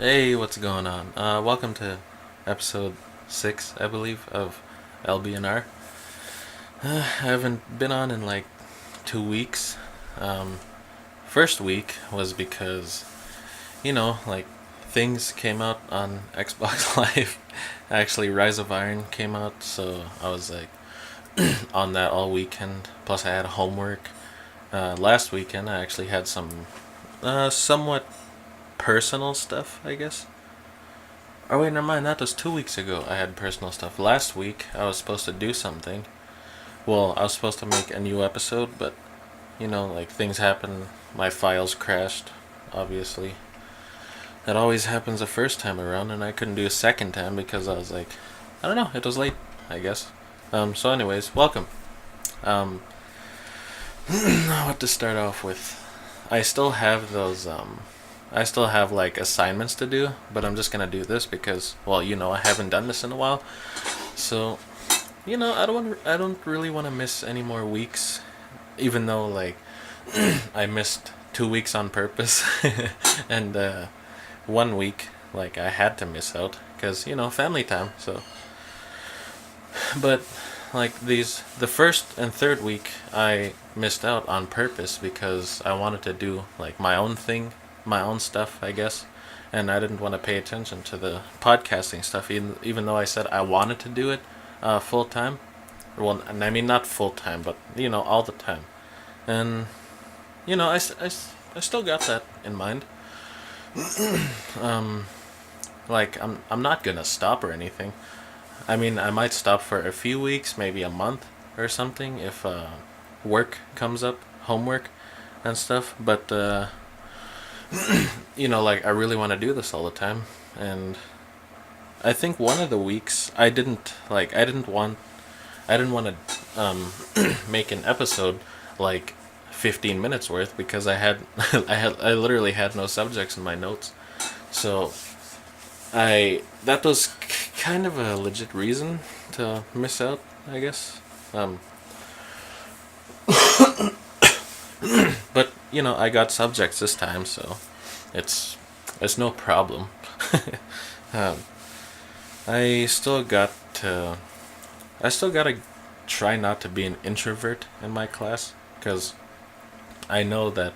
Hey, what's going on? Welcome to episode 6, I believe, of LBNR. I haven't been on in like 2 weeks. Um, First week was because, like things came out on Xbox Live. Actually, Rise of Iron came out, so I was like on that all weekend. Plus, I had homework. Last weekend, I actually had some somewhat personal stuff, I guess. Oh wait, never mind. That was 2 weeks ago. I had personal stuff. Last week I was supposed to do something. Well, I was supposed to make a new episode, but like things happen. My files crashed. Obviously, that always happens the first time around, and I couldn't do a second time because I was like, I don't know. It was late, I guess. So, anyways, welcome. Um, what to start off with? I still have those. I still have like assignments to do, but I'm just gonna do this because, well, I haven't done this in a while. So, I don't really want to miss any more weeks, even though like I missed 2 weeks on purpose, and 1 week like I had to miss out because family time. So, but like the first and third week I missed out on purpose because I wanted to do like my own thing, my own stuff, I guess, and I didn't want to pay attention to the podcasting stuff, even though I said I wanted to do it full time. Well, and I mean not full time, but all the time. And I still got that in mind. um like I'm not gonna stop or anything. I mean, I might stop for a few weeks, maybe a month or something if work comes up, homework and stuff, but like I really want to do this all the time. And I think one of the weeks I didn't want to make an episode like 15 minutes worth because I literally had no subjects in my notes. So I that was kind of a legit reason to miss out, I guess. Um, but I got subjects this time, so it's it's no problem. um, I still got to I still gotta try not to be an introvert in my class because I know that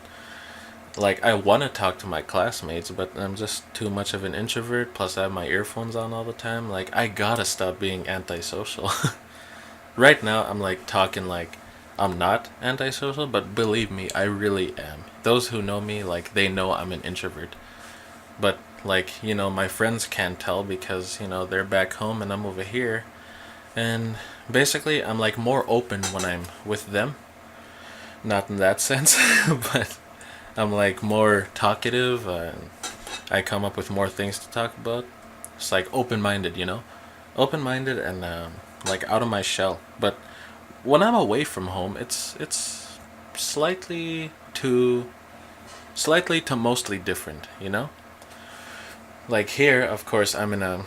like I want to talk to my classmates, but I'm just too much of an introvert. Plus, I have my earphones on all the time. Like I gotta stop being antisocial. Right now, I'm like talking like I'm not antisocial, but believe me, I really am. Those who know me, like they know I'm an introvert. But like my friends can't tell because they're back home and I'm over here. And basically, I'm like more open when I'm with them. Not in that sense, but I'm like more talkative. I come up with more things to talk about. It's like open minded, open minded and like out of my shell. But when I'm away from home, it's slightly to mostly different, Like here, of course, I'm in a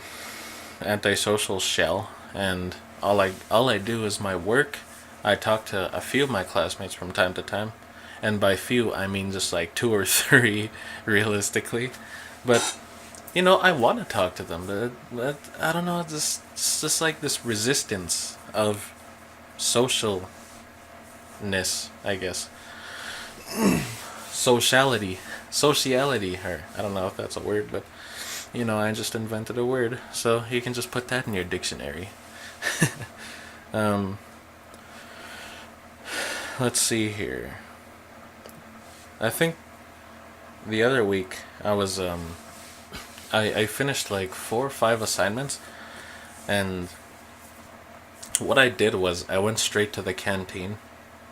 antisocial shell, and all I do is my work. I talk to a few of my classmates from time to time, and by few I mean just like two or three, realistically. But I want to talk to them, but I don't know. It's just like this resistance of socialness, I guess. Sociality, sociality. Or I don't know if that's a word, but I just invented a word, so you can just put that in your dictionary. um, let's see here. I think the other week I finished like 4 or 5 assignments, and what I did was I went straight to the canteen,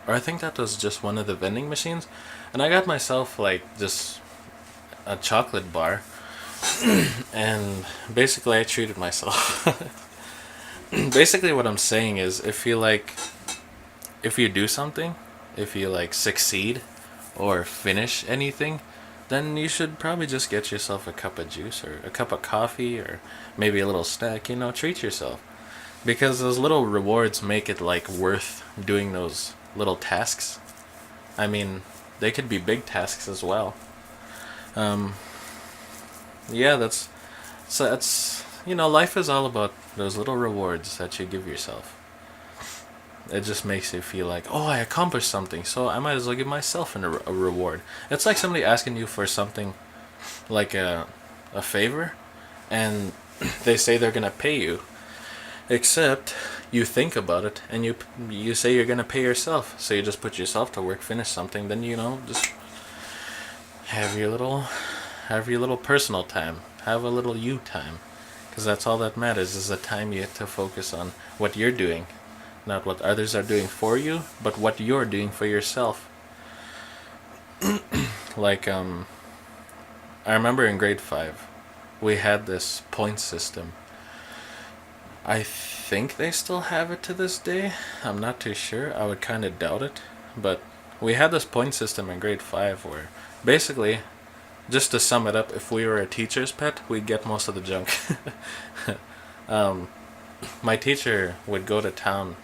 or I think that was just one of the vending machines, and I got myself like just a chocolate bar, and basically I treated myself. Basically, what I'm saying is, if you do something, if you like succeed or finish anything, then you should probably just get yourself a cup of juice or a cup of coffee or maybe a little snack. Treat yourself because those little rewards make it like worth doing those little tasks. I mean, they could be big tasks as well. Um, Yeah, that's life is all about those little rewards that you give yourself. It just makes you feel like, oh, I accomplished something, so I might as well give myself a reward. It's like somebody asking you for something, like a favor, and they say they're gonna pay you. Except you think about it and you say you're gonna pay yourself, so you just put yourself to work, finish something, then just have your little have your little personal time, have a little you time, because that's all that matters is the time you get to focus on what you're doing, not what others are doing for you, but what you're doing for yourself. Like I remember in grade 5, we had this point system. I think they still have it to this day. I'm not too sure. I would kind of doubt it. But we had this point system in grade 5 where basically, just to sum it up, if we were a teacher's pet, we'd get most of the junk. um, my teacher would go to town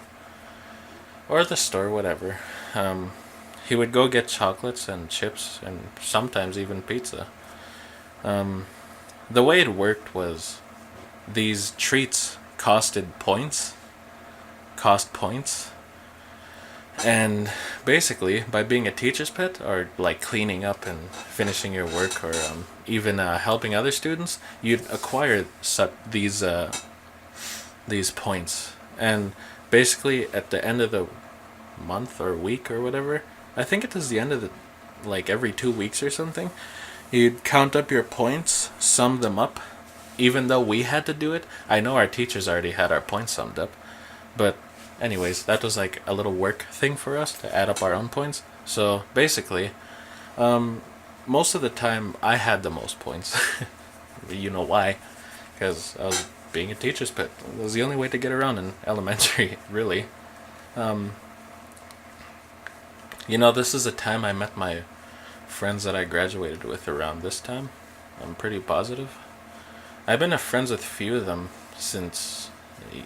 or the store, whatever. He would go get chocolates and chips and sometimes even pizza. The way it worked was these treats cost points, and basically by being a teacher's pet or like cleaning up and finishing your work or even helping other students, you'd acquire these points, and basically at the end of the month or week or whatever, I think it was the end of the like every 2 weeks or something, you'd count up your points, sum them up. Even though we had to do it, I know our teachers already had our points summed up. But anyways, that was like a little work thing for us to add up our own points. So basically, most of the time I had the most points. You know why? Because I was being a teacher's pet. It was the only way to get around in elementary, really. This is the time I met my friends that I graduated with around this time. I'm pretty positive. I've been friends with a few of them since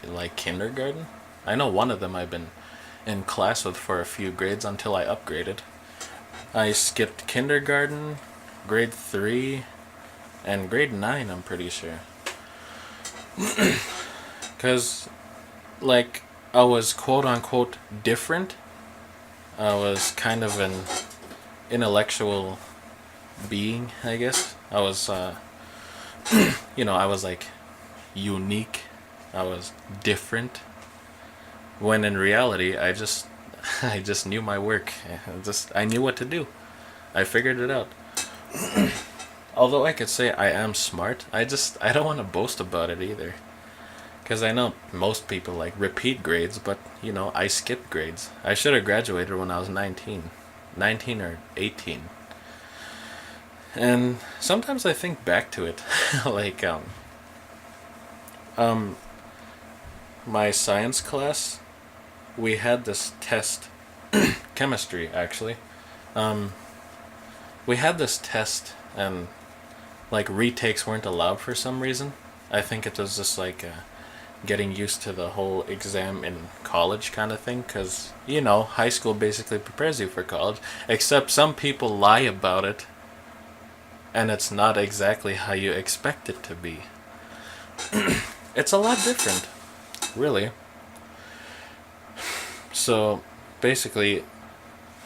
like kindergarten. I know one of them I've been in class with for a few grades until I upgraded. I skipped kindergarten, grade 3, and grade 9, I'm pretty sure. Because, like, I was quote unquote different. I was kind of an intellectual being, I guess. I was, I was like unique. I was different. When in reality, I just knew my work. I knew what to do. I figured it out. Although I could say I am smart, I don't want to boast about it either. Because I know most people like repeat grades, but I skipped grades. I should have graduated when I was 19 or 18. And sometimes I think back to it, like my science class, we had this test, chemistry actually. We had this test, and like retakes weren't allowed for some reason. I think it was just like getting used to the whole exam in college kind of thing, because high school basically prepares you for college, except some people lie about it and it's not exactly how you expect it to be. It's a lot different, really. So basically,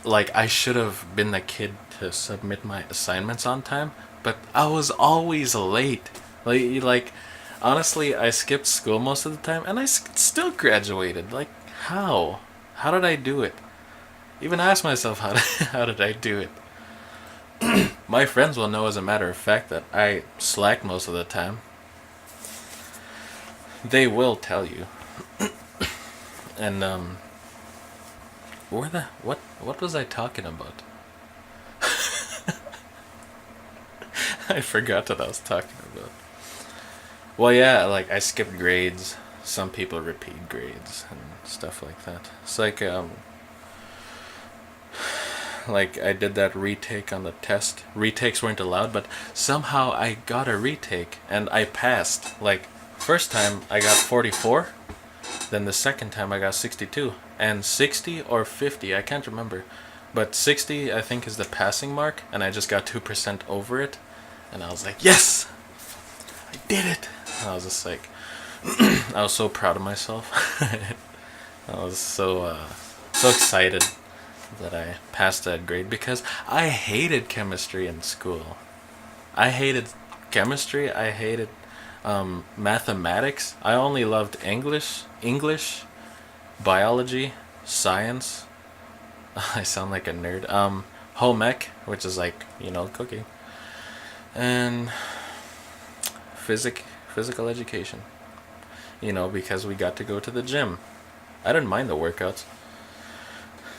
like, I should have been the kid to submit my assignments on time, but I was always late. Like honestly, I skipped school most of the time, and I still graduated. Like, how? How did I do it? Even ask myself, how did I do it? My friends will know, as a matter of fact, that I slack most of the time. They will tell you. And what was I talking about? I forgot what I was talking about. Well, yeah, like I skipped grades. Some people repeat grades and stuff like that. It's like I did that retake on the test. Retakes weren't allowed, but somehow I got a retake and I passed. Like, first time I got 44, then the second time I got 62. And 60 or 50, I can't remember. But 60, I think, is the passing mark, and I just got 2% over it. And I was like, yes! did it. I was just like, I was so proud of myself. I was so excited that I passed that grade because I hated chemistry in school. I hated chemistry. I hated mathematics. I only loved English, biology, science. I sound like a nerd. Home ec, which is like cooking, and physical education. Because we got to go to the gym. I didn't mind the workouts.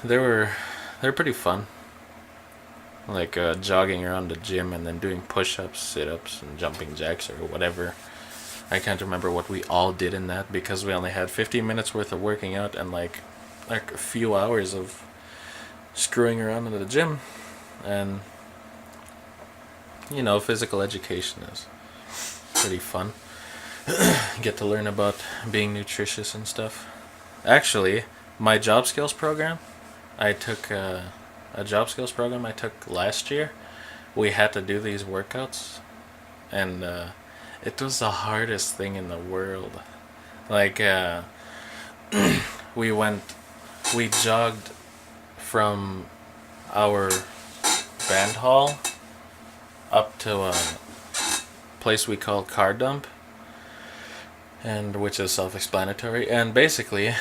They were pretty fun. Like jogging around the gym and then doing push-ups, sit-ups, and jumping jacks or whatever. I can't remember what we all did in that because we only had 15 minutes worth of working out and like a few hours of screwing around in the gym. And physical education is pretty fun. Get to learn about being nutritious and stuff. Actually, my job skills program, I took a job skills program I took last year. We had to do these workouts, and it was the hardest thing in the world. Like, we jogged from our band hall up to a place we call car dump, and which is self-explanatory. And basically,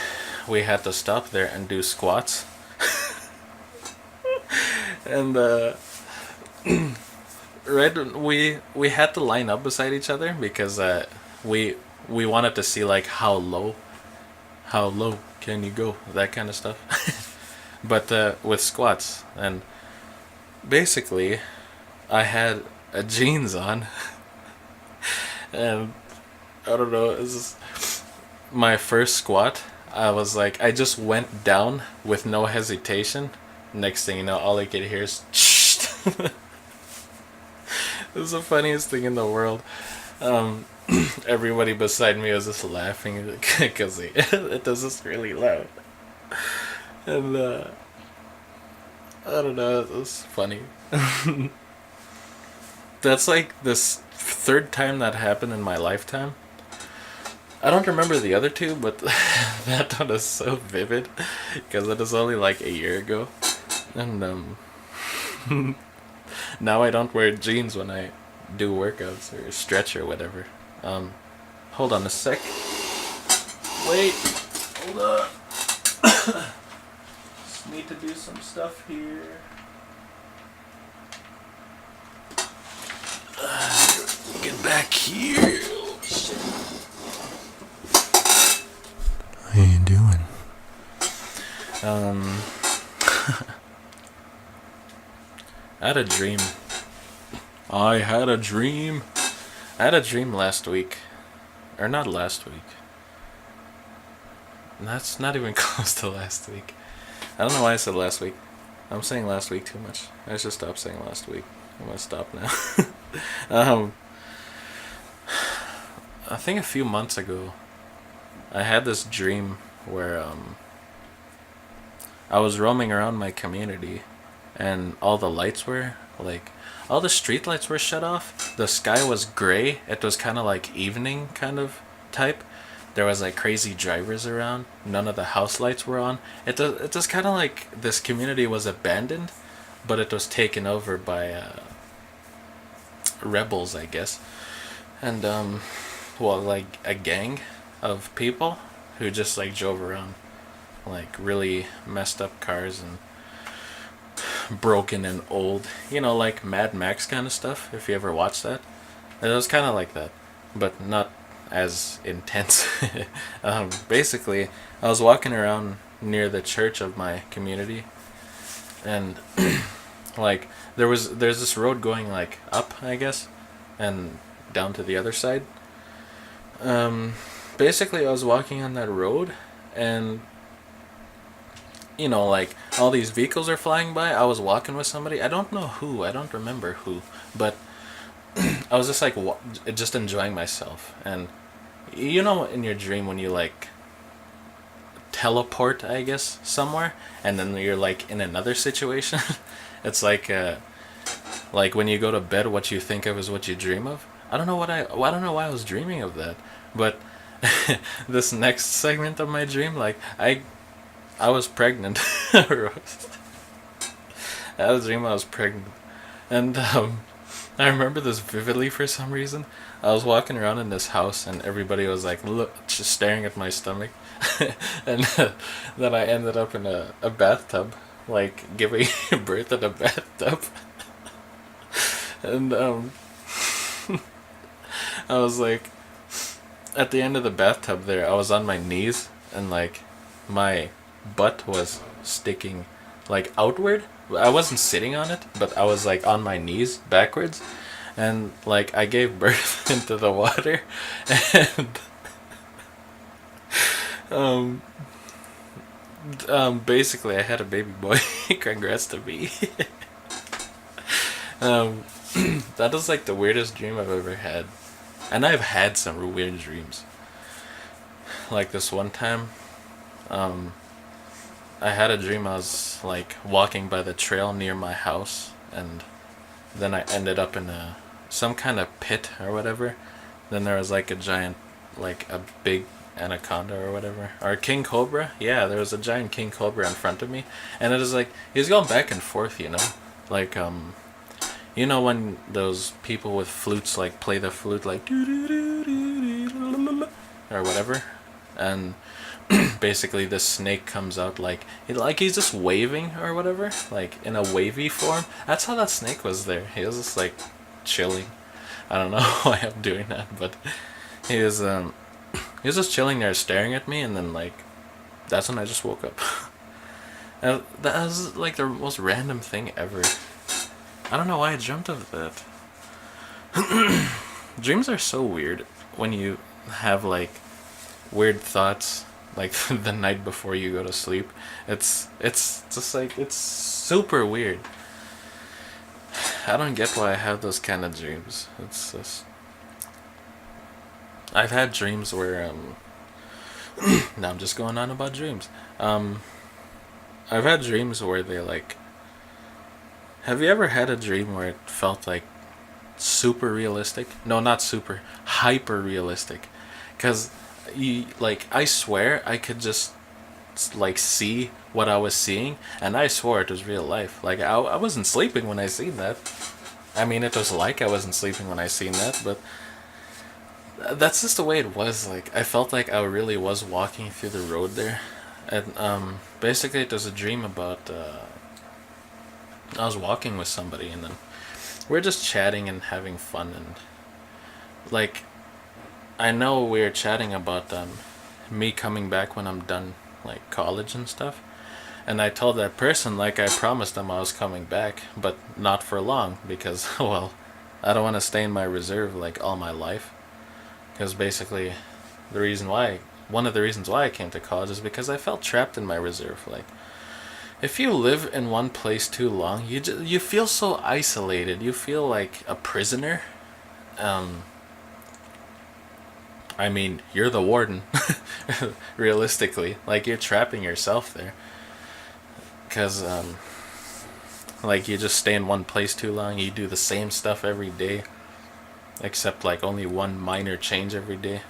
we had to stop there and do squats. And right, we had to line up beside each other because we wanted to see like how low can you go, that kind of stuff. But with squats, and basically I had a jeans on. And I don't know, it's just my first squat. I was like, I just went down with no hesitation. Next thing you know, all I could hear is it was the funniest thing in the world. Everybody beside me was just laughing because it does this really loud. And I don't know, it was funny. That's like this third time that happened in my lifetime. I don't remember the other two, but that one is so vivid because it was only like a year ago. And now I don't wear jeans when I do workouts or stretch or whatever. Hold on a sec. Wait, hold on. Just need to do some stuff here. Get back here. Oh, shit. How you doing? I had a dream. I had a dream last week. Or not last week. That's not even close to last week. I don't know why I said last week. I'm saying last week too much. I should stop saying last week. I'm gonna stop now. I think a few months ago, I had this dream where I was roaming around my community, and all the lights were all the street lights were shut off. The sky was gray. It was kind of like evening kind of type. There was like crazy drivers around. None of the house lights were on. It was kind of like this community was abandoned, but it was taken over by rebels, I guess. And like a gang of people who just like drove around like really messed up cars and broken and old, like Mad Max kind of stuff, if you ever watched that. It was kind of like that, but not as intense. Basically, I was walking around near the church of my community, and like there's this road going like up, I guess, and down to the other side. Basically, I was walking on that road, and like all these vehicles are flying by. I was walking with somebody. I don't know who. I don't remember who, but I was just like just enjoying myself. And in your dream when you like teleport, I guess, somewhere, and then you're like in another situation. It's like when you go to bed, what you think of is what you dream of. I don't know why I was dreaming of that, but this next segment of my dream, like I was pregnant. I had a dream I was pregnant, and I remember this vividly for some reason. I was walking around in this house, and everybody was like, look, just staring at my stomach, and then I ended up in a bathtub, like giving birth in a bathtub, and I was like, at the end of the bathtub there, I was on my knees, and like my butt was sticking like outward. I wasn't sitting on it, but I was like on my knees backwards, and like I gave birth into the water, and um basically I had a baby boy. Congrats to me. um that was like the weirdest dream I've ever had, and I've had some weird dreams. Like this one time, um I had a dream I was like walking by the trail near my house, and then I ended up in a some kind of pit or whatever. Then there was like a giant, like a big anaconda or whatever, or a king cobra. Yeah, there was a giant king cobra in front of me, and it was like he was going back and forth, like you know when those people with flutes like play the flute like or whatever, and basically this snake comes out like he's just waving or whatever, like in a wavy form. That's how that snake was there. He was just like chilling. I don't know why I'm doing that, but he was he was just chilling there staring at me, and then like that's when I just woke up. And that was like the most random thing ever. I don't know why I dreamt of that. Dreams are so weird when you have like weird thoughts like the night before you go to sleep. It's just like it's super weird. I don't get why I have those kind of dreams. It's just I've had dreams where now I'm just going on about dreams. I've had dreams where they like have you ever had a dream where it felt like super realistic? No, not super, hyper realistic. Cuz you like I swear I could just like see what I was seeing, and I swore it was real life. Like I wasn't sleeping when I seen that. I mean, it was like I wasn't sleeping when I seen that, but that's just the way it was. Like I felt like I really was walking through the road there, and basically it was a dream about I was walking with somebody, and then we're just chatting and having fun, and like I know we were chatting about me coming back when I'm done like college and stuff. And I told that person like I promised them I was coming back, but not for long because well, I don't want to stay in my reserve like all my life. Because basically, the reason why one of the reasons why I came to college is because I felt trapped in my reserve. Like if you live in one place too long, you feel so isolated. You feel like a prisoner. Um, I mean, you're the warden, realistically. Like, you're trapping yourself there. Because, like, you just stay in one place too long. You do the same stuff every day. Except, like, only one minor change every day.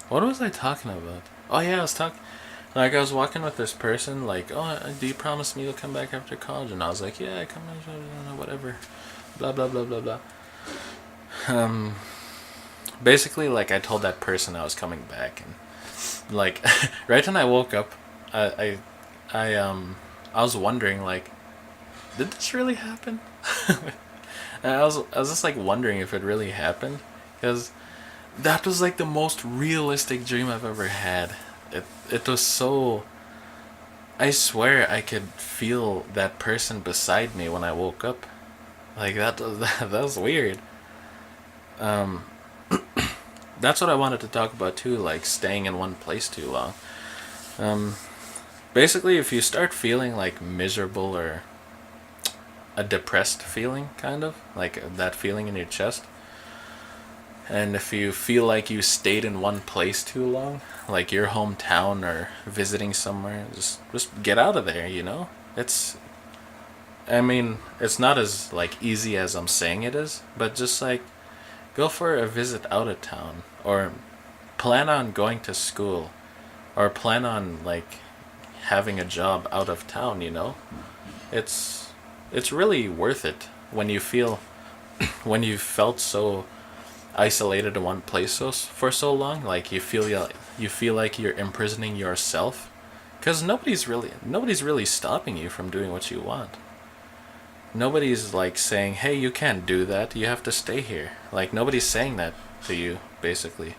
What was I talking about? Oh, yeah, I was talking... Like, I was walking with this person, like, oh, do you promise me you'll come back after college? And I was like, yeah, I come back, whatever. Blah, blah, blah, blah, blah. Basically, like, I told that person I was coming back, and, like, right when I woke up, I, I, I was wondering, like, did this really happen? And I was just, like, wondering if it really happened, because that was, like, the most realistic dream I've ever had. It was so... I swear I could feel that person beside me when I woke up. Like, that was weird. That's what I wanted to talk about too, like staying in one place too long. Um, Basically, if you start feeling like miserable or a depressed feeling, kind of like that feeling in your chest, and if you feel like you stayed in one place too long, like your hometown or visiting somewhere, just get out of there. It's I mean, it's not as like easy as I'm saying it is, but just like Go for a visit out of town, or plan on going to school, or plan on like having a job out of town, you know? It's really worth it when you feel when you felt so isolated in one place for so long, like you feel like you're imprisoning yourself, because nobody's really stopping you from doing what you want. Nobody's like saying, "Hey, you can't do that. You have to stay here." Like nobody's saying that to you, basically.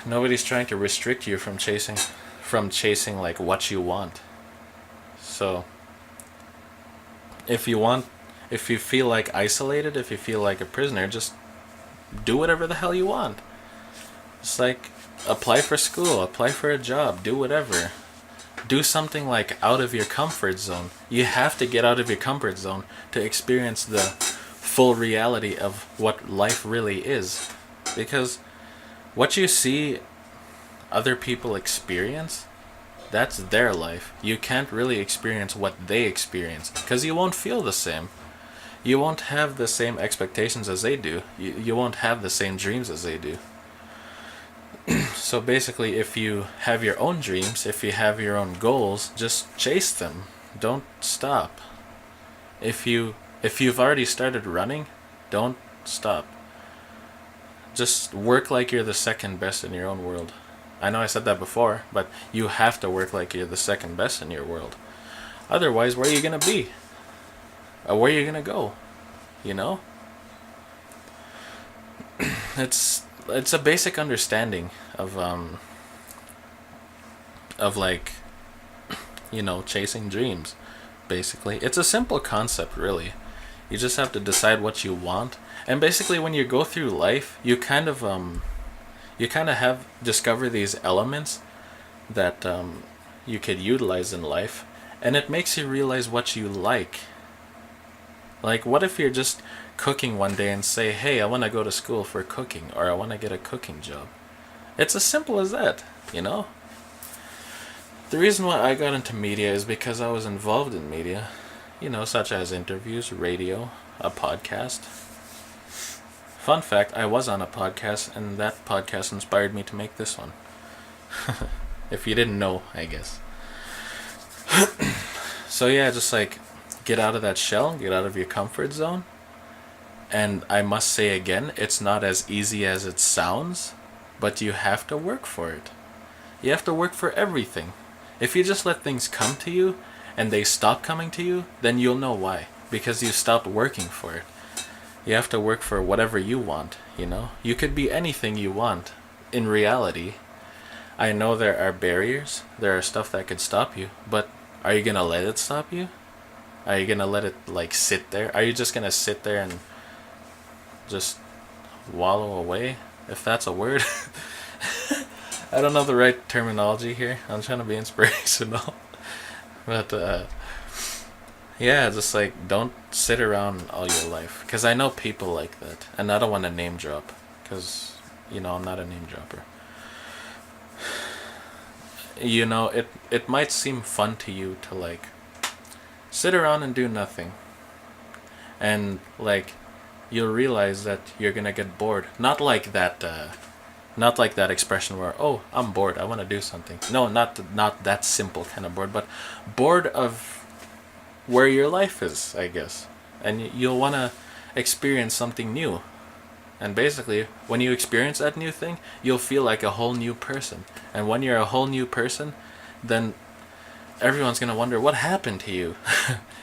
Nobody's trying to restrict you from chasing like what you want. So, if you want if you feel like isolated, if you feel like a prisoner, just do whatever the hell you want. It's like apply for school, apply for a job, do whatever. Do something like out of your comfort zone. You have to get out of your comfort zone to experience the full reality of what life really is. Because what you see other people experience, that's their life. You can't really experience what they experience because you won't feel the same. You won't have the same expectations as they do. You won't have the same dreams as they do. So basically, if you have your own dreams, if you have your own goals, just chase them. Don't stop. If you've already started running, don't stop. Just work like you're the second best in your own world. I know I said that before, but you have to work like you're the second best in your world. Otherwise, where are you gonna be? Or where are you gonna go? You know? It's a basic understanding of like, you know, chasing dreams. Basically, it's a simple concept, really. You just have to decide what you want, and basically, when you go through life, you kind of have discover these elements that you could utilize in life, and it makes you realize what you like. Like, what if you're just cooking one day and say, "Hey, I want to go to school for cooking," or "I want to get a cooking job." It's as simple as that, you know? The reason why I got into media is because I was involved in media, you know, such as interviews, radio, a podcast. Fun fact, I was on a podcast, and that podcast inspired me to make this one. If you didn't know, I guess. So yeah, just like get out of that shell, get out of your comfort zone. And I must say again, it's not as easy as it sounds, but you have to work for it. You have to work for everything. If you just let things come to you and they stop coming to you, then you'll know why. Because you stopped working for it. You have to work for whatever you want, you know? You could be anything you want. In reality, I know there are barriers, there are stuff that could stop you, but are you gonna let it stop you? Are you gonna let it like sit there? Are you just gonna sit there and just wallow away, if that's a word? I don't know the right terminology here. I'm trying to be inspirational. But yeah, just like don't sit around all your life, because I know people like that, and I don't want to name drop, because you know I'm not a name dropper. You know, it might seem fun to you to like sit around and do nothing, and like you'll realize that you're gonna get bored. Not like that expression where, "Oh, I'm bored, I want to do something." No, not that simple kind of bored, but bored of where your life is, I guess. And you'll want to experience something new. And basically, when you experience that new thing, you'll feel like a whole new person. And when you're a whole new person, then everyone's going to wonder what happened to you.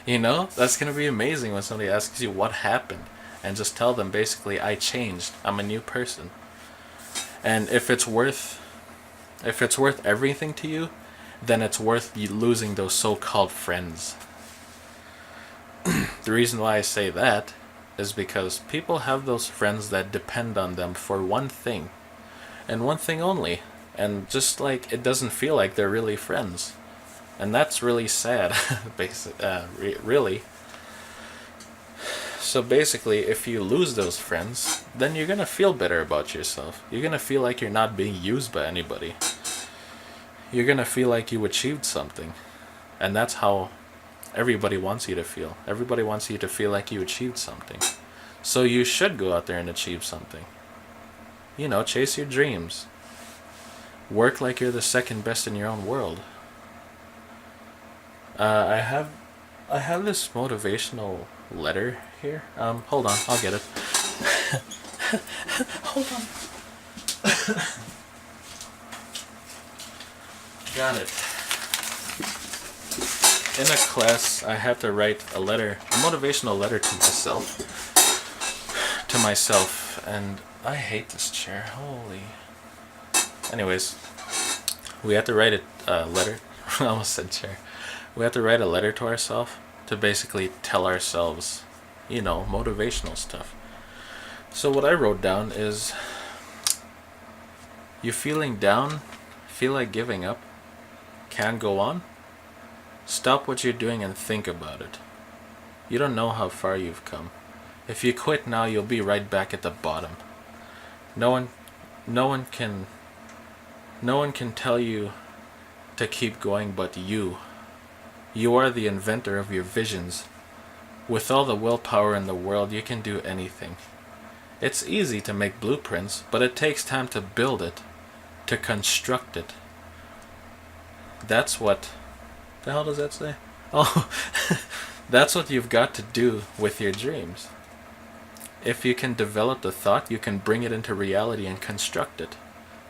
You know? That's going to be amazing when somebody asks you what happened. And just tell them basically, I changed. I'm a new person. And if it's worth everything to you, then it's worth you losing those so-called friends. The reason why I say that is because people have those friends that depend on them for one thing, and one thing only, and just like it doesn't feel like they're really friends, and that's really sad. Really. So basically, if you lose those friends, then you're gonna feel better about yourself. You're gonna feel like you're not being used by anybody. You're gonna feel like you achieved something, and that's how everybody wants you to feel. Everybody wants you to feel like you achieved something. So you should go out there and achieve something. You know, chase your dreams. Work like you're the second best in your own world. I have this motivational letter here. Hold on, I'll get it. Hold on. Got it. In a class, I had to write a motivational letter to myself. And I hate this chair. Holy. Anyways, we had to write a letter. I almost said chair. We had to write a letter to ourselves to basically tell ourselves, motivational stuff. So what I wrote down is, you feeling down, feel like giving up, can't go on? Stop what you're doing and think about it. You don't know how far you've come. If you quit now, you'll be right back at the bottom. No one can tell you to keep going but you. You are the inventor of your visions. With all the willpower in the world, you can do anything. It's easy to make blueprints, but it takes time to build it, to construct it. That's what... The hell does that say? Oh, that's what you've got to do with your dreams. If you can develop the thought, you can bring it into reality and construct it.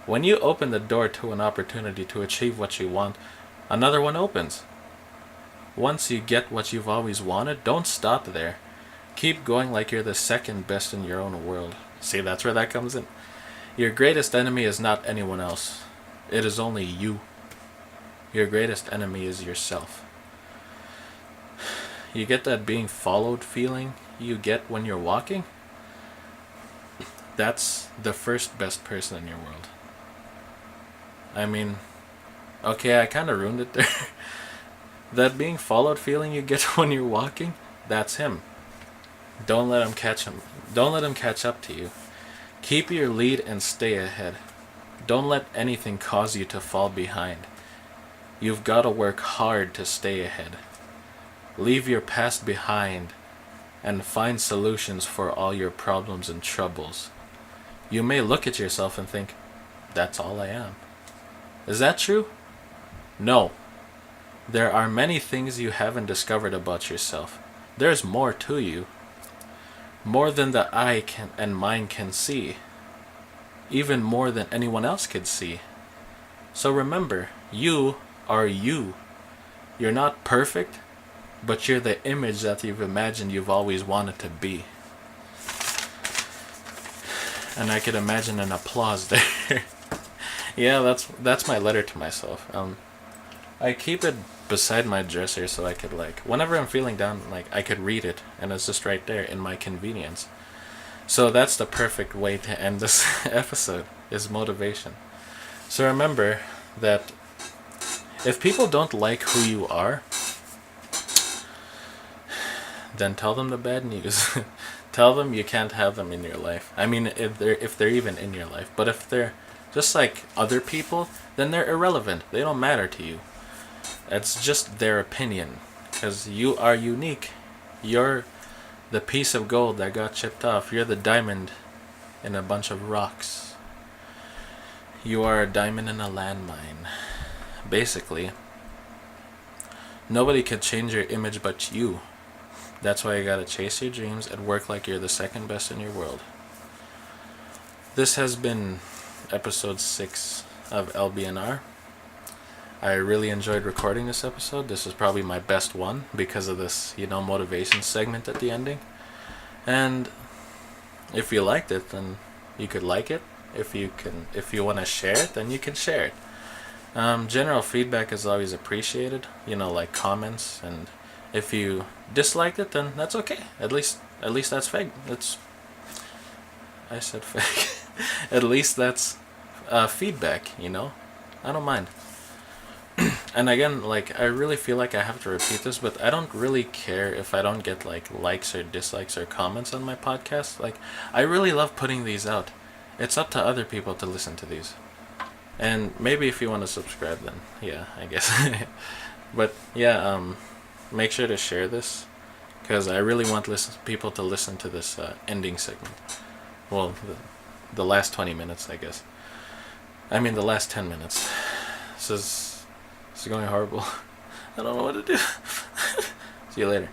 When you open the door to an opportunity to achieve what you want, another one opens. Once you get what you've always wanted, don't stop there. Keep going like you're the second best in your own world. See, that's where that comes in. Your greatest enemy is not anyone else. It is only you. Your greatest enemy is yourself. You get that being followed feeling you get when you're walking? That's the first best person in your world. I mean, okay, I kind of ruined it there. That being followed feeling you get when you're walking, that's him. Don't let him catch him. Don't let him catch up to you. Keep your lead and stay ahead. Don't let anything cause you to fall behind. You've got to work hard to stay ahead. Leave your past behind and find solutions for all your problems and troubles. You may look at yourself and think, that's all I am. Is that true? No. There are many things you haven't discovered about yourself. There's more to you. More than the eye and mind can see. Even more than anyone else could see. So remember, you are you. You're not perfect, but you're the image that you've imagined you've always wanted to be. And I could imagine an applause there. Yeah, that's my letter to myself. I keep it beside my dresser so I could, whenever I'm feeling down, I could read it, and it's just right there in my convenience. So that's the perfect way to end this episode, is motivation. So remember that if people don't like who you are, then tell them the bad news. Tell them you can't have them in your life. I mean, if they're even in your life. But if they're just like other people, then they're irrelevant. They don't matter to you. It's just their opinion. Because you are unique. You're the piece of gold that got chipped off. You're the diamond in a bunch of rocks. You are a diamond in a landmine. Basically, nobody can change your image but you. That's why you gotta chase your dreams and work like you're the second best in your world. This has been episode 6 of LBNR. I really enjoyed recording this episode. This is probably my best one because of this, motivation segment at the ending. And if you liked it, then you could like it. If you want to share it, then you can share it. General feedback is always appreciated, like comments, and if you disliked it, then that's okay. At least that's fake. I said fake. At least that's feedback, I don't mind. And again, I really feel like I have to repeat this, but I don't really care if I don't get likes or dislikes or comments on my podcast. I really love putting these out. It's up to other people to listen to these. And maybe if you want to subscribe, then yeah, I guess. But yeah, make sure to share this, because I really want people to listen to this ending segment. Well, the last 20 minutes, I guess. I mean, the last 10 minutes. This is going horrible. I don't know what to do. See you later.